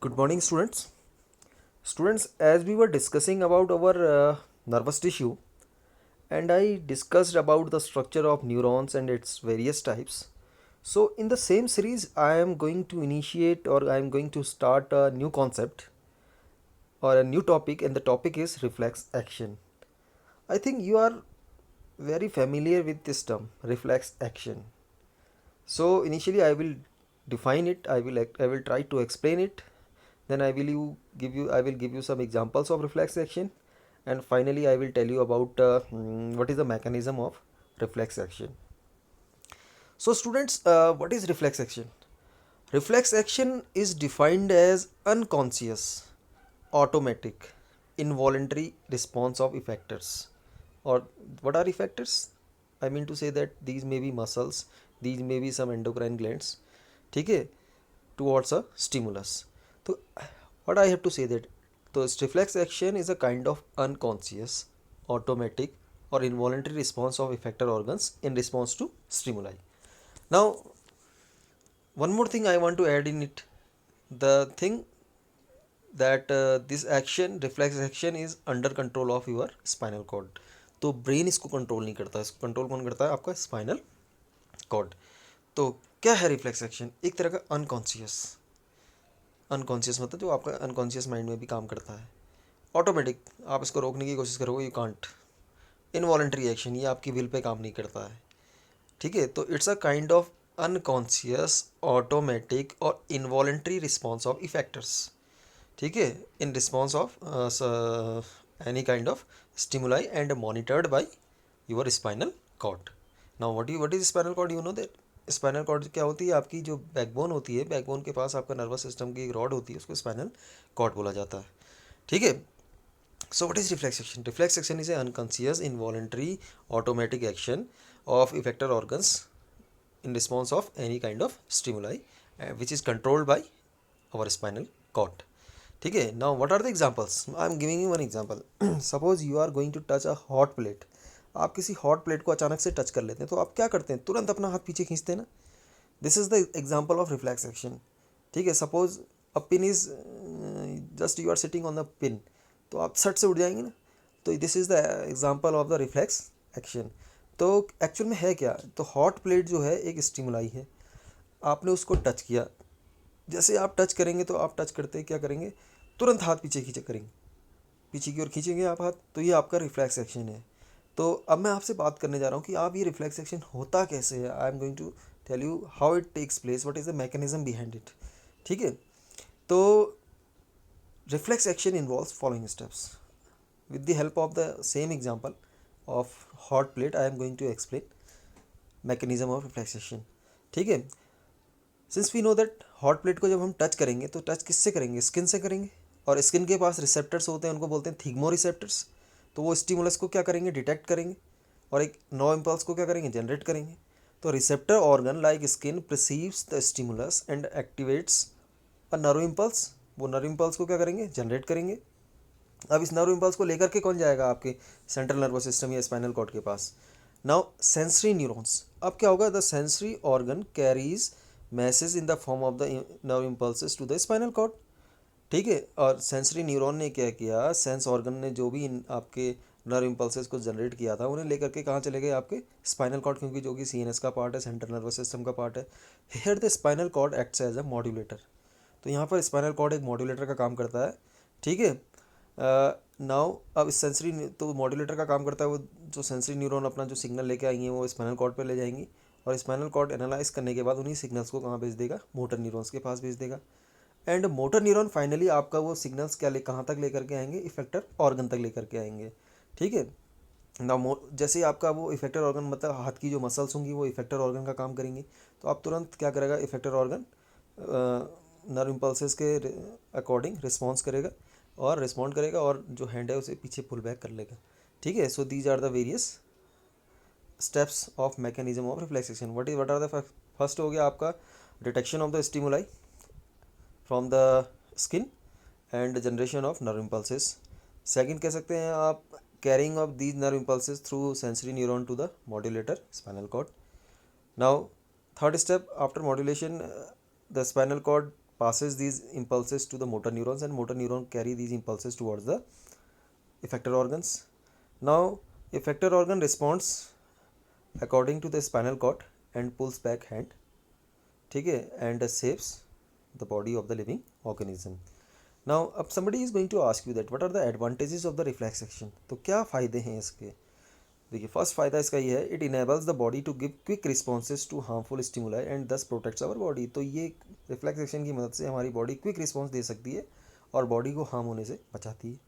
Good morning, students. Students, as we were discussing about our nervous tissue, and I discussed about the structure of neurons and its various types. So, in the same series, I am going to initiate or I am going to start a new concept or a new topic, and the topic is reflex action. I think you are very familiar with this term, reflex action. So, initially, I will define it, I will try to explain it. Then I will give you some examples of reflex action, and finally I will tell you about what is the mechanism of reflex action. So students, what is reflex action? Reflex action is defined as unconscious, automatic, involuntary response of effectors. Or what are effectors? I mean to say that these may be muscles, these may be some endocrine glands, ठीक है, towards a stimulus. So what I have to say that this reflex action is a kind of unconscious, automatic or involuntary response of effector organs in response to stimuli. Now one more thing I want to add in it, the thing that this action, reflex action is under control of your spinal cord. तो brain इसको control नहीं करता, इसको control कौन करता है? आपका spinal cord. तो क्या है रिफ्लेक्स एक्शन? एक तरह का अनकॉन्शियस, अनकॉन्शियस मतलब जो आपका अनकॉन्शियस माइंड में भी काम करता है. ऑटोमेटिक, आप इसको रोकने की कोशिश करोगे, यू कांट. इनवॉलेंट्री एक्शन, ये आपकी विल पे काम नहीं करता है. ठीक है, तो it's a kind of unconscious, automatic और इनवॉलेंट्री रिस्पॉन्स ऑफ इफेक्टर्स. ठीक है, in response of any kind of stimuli and monitored by your spinal cord. Now what is spinal cord? You know that spinal cord क्या होती है? आपकी जो backbone होती है, बैकबोन के पास आपका नर्वस सिस्टम की एक रॉड होती है, उसको स्पाइनल कॉर्ड बोला जाता है. ठीक है. So what is reflex action? Reflex action is an unconscious, involuntary, automatic action of effector organs in response of any kind of stimuli, which is controlled by our spinal cord. ठीक है. Now what are the examples? I am giving you one example. Suppose you are going to touch a hot plate. आप किसी hot plate को अचानक से touch कर लेते हैं, तो आप क्या करते हैं? तुरंत अपना हाथ पीछे खींचते हैं ना. This is the example of reflex action. ठीक है. Suppose a pin is just you are sitting on the pin, तो आप सट से उड़ जाएंगे ना. तो this is the example of the reflex action. तो एक्चुअल में है क्या? तो हॉट प्लेट जो है एक स्टिमुलाई है, आपने उसको टच किया. जैसे आप टच करेंगे, तो आप टच करते क्या करेंगे? तुरंत हाथ पीछे खींचे करेंगे, पीछे की ओर खींचेंगे आप हाथ. तो ये आपका रिफ्लेक्स एक्शन है. तो अब मैं आपसे बात करने जा रहा हूँ कि आप ये रिफ्लेक्स एक्शन होता कैसे है. I am going to tell you how it takes place, what is the mechanism behind it. ठीक है. तो reflex action involves following steps. With the help of the same example of hot plate, I am going to explain mechanism of reflex action. ठीक है. Since we know that hot plate को जब हम touch करेंगे, तो touch किससे करेंगे? Skin से करेंगे. और स्किन के पास रिसेप्टर्स होते हैं, उनको बोलते हैं थिग्मो रिसेप्टर्स. तो वो स्टिमुलस को क्या करेंगे? डिटेक्ट करेंगे, और एक नर्व इम्पल्स को क्या करेंगे? जनरेट करेंगे. तो receptor organ like skin perceives the stimulus and activates a nerve impulse. वो नर्व इम्पल्स को क्या करेंगे? जनरेट करेंगे. अब इस नर्व इम्पल्स को लेकर के कौन जाएगा? आपके सेंट्रल नर्वस सिस्टम या स्पाइनल कॉर्ड के पास. Now sensory neurons. अब क्या होगा? The sensory organ carries message in the form of the nerve impulses to the spinal cord. ठीक है. और सेंसरी न्यूरॉन ने क्या किया? सेंस ऑर्गन ने जो भी आपके नर्व इम्पल्सेस को जनरेट किया था, उन्हें लेकर के कहाँ चले गए? आपके स्पाइनल कॉर्ड, क्योंकि जो कि सीएनएस का पार्ट है, सेंट्रल नर्वस सिस्टम का पार्ट है. Here the spinal cord acts as a modulator. तो यहाँ पर स्पाइनल कॉर्ड एक मॉड्यूलेटर का काम करता है. ठीक है. नाउ अब इस सेंसरी, तो मॉड्यूलेटर का काम करता है, वो जो सेंसरी न्यूरॉन अपना जो सिग्नल लेके आएंगे वो स्पाइनल कॉर्ड पे ले जाएंगी, और स्पाइनल कॉर्ड एनालाइज करने के बाद उन्हीं सिग्नल्स को कहाँ भेज देगा? मोटर न्यूरॉन्स के पास भेज देगा. एंड मोटर न्यूरॉन फाइनली आपका वो सिग्नल्स क्या कहाँ तक लेकर के आएंगे? इफेक्टर ऑर्गन तक लेकर के आएंगे. ठीक है ना. जैसे ही आपका वो इफेक्टर ऑर्गन, मतलब हाथ की जो मसल्स होंगी, वो इफेक्टर ऑर्गन का काम करेंगी, तो आप तुरंत क्या करेगा? इफेक्टर ऑर्गन नर्व इम्पल्सेस के अकॉर्डिंग रिस्पॉन्स करेगा, और रिस्पॉन्ड करेगा, और जो हैंड है उसे पीछे पुल बैक कर लेगा. ठीक है. So these are the various steps of mechanism of reflexation. What are the first हो गया आपका detection of the stimuli from the skin and generation of nerve impulses. Second कह सकते हैं आप carrying of these nerve impulses through sensory neuron to the modulator spinal cord. Now third step, after modulation, the spinal cord passes these impulses to the motor neurons, and motor neuron carry these impulses towards the effector organs. Now effector organ responds according to the spinal cord and pulls back hand, ठीक है, and saves the body of the living organism. Now अब somebody is going to ask you that what are the advantages of the reflex action. तो क्या फ़ायदे हैं इसके. देखिए first फ़ायदा इसका ये है, it enables the body to give quick responses to harmful stimuli and thus protects our body. तो ये रिफ्लेक्स एक्शन की मदद से हमारी बॉडी क्विक रिस्पॉन्स दे सकती है और बॉडी को हार्म होने से बचाती है.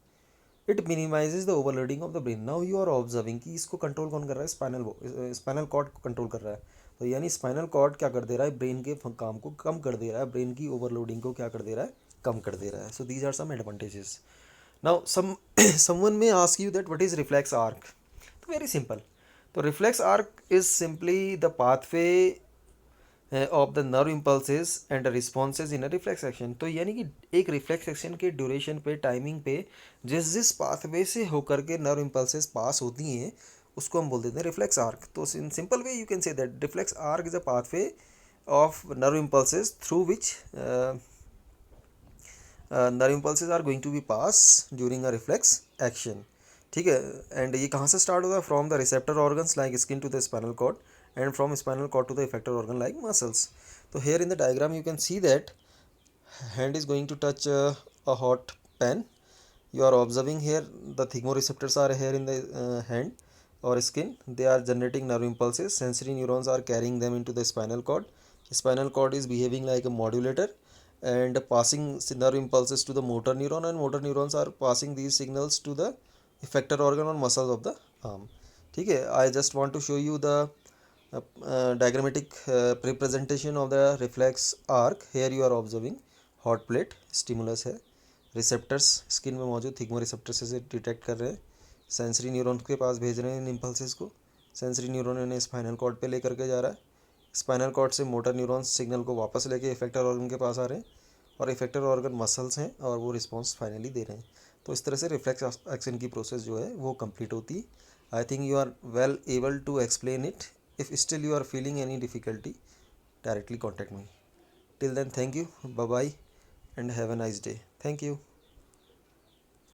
It minimises the overloading of the brain. Now you are observing कि इसको कंट्रोल कौन कर रहा है, स्पाइनल कॉर्ड को कंट्रोल कर रहा है. तो यानी स्पाइनल कॉर्ड क्या कर दे रहा है, ब्रेन के काम को कम कर दे रहा है, ब्रेन की ओवरलोडिंग को क्या कर दे रहा है, कम कर दे रहा है. So these are some advantages. Now someone may ask you that what is reflex arc. तो वेरी सिंपल. तो reflex arc is simply the pathway of the nerve impulses and responses in a reflex action. तो यानी कि एक reflex action के duration पे, timing पे जिस जिस पाथवे से होकर के नर्व इम्पल्सेस पास होती हैं उसको हम बोल देते हैं रिफ्लेक्स आर्क. तो in simple way you can say that reflex arc is a pathway of nerve impulses through which nerve impulses are going to be pass during a reflex action. ठीक है. एंड ये कहाँ से start होता है, from the receptor organs like skin to the spinal cord and from spinal cord to the effector organ like muscles. So here in the diagram you can see that hand is going to touch a hot pan. You are observing here the thigmoreceptors are here in the hand or skin. They are generating nerve impulses. Sensory neurons are carrying them into the spinal cord. Spinal cord is behaving like a modulator and passing nerve impulses to the motor neuron, and motor neurons are passing these signals to the effector organ or muscles of the arm. ठीक है. I just want to show you the diagrammatic representation of the reflex arc. Here you are observing hot plate, stimulus है, receptors skin में मौजूद थिग्मो receptor से detect कर रहे हैं, sensory neuron के पास भेज रहे हैं इन इम्पल्सेस को, सेंसरी न्यूरॉन इन्हें स्पाइनल कॉर्ड पे लेकर के जा रहा है, स्पाइनल कॉर्ड से मोटर न्यूरॉन्स सिग्नल को वापस लेके इफेक्टर ऑर्गन के पास आ रहे हैं और इफेक्टर ऑर्गन मसल्स हैं और वो रिस्पॉन्स फाइनली दे रहे हैं. तो इस तरह से रिफ्लेक्स एक्शन की प्रोसेस जो है वो कंप्लीट होती है. I think you are well able to explain it. If still you are feeling any difficulty, directly contact me. Till then, thank you, bye bye, and have a nice day. Thank you.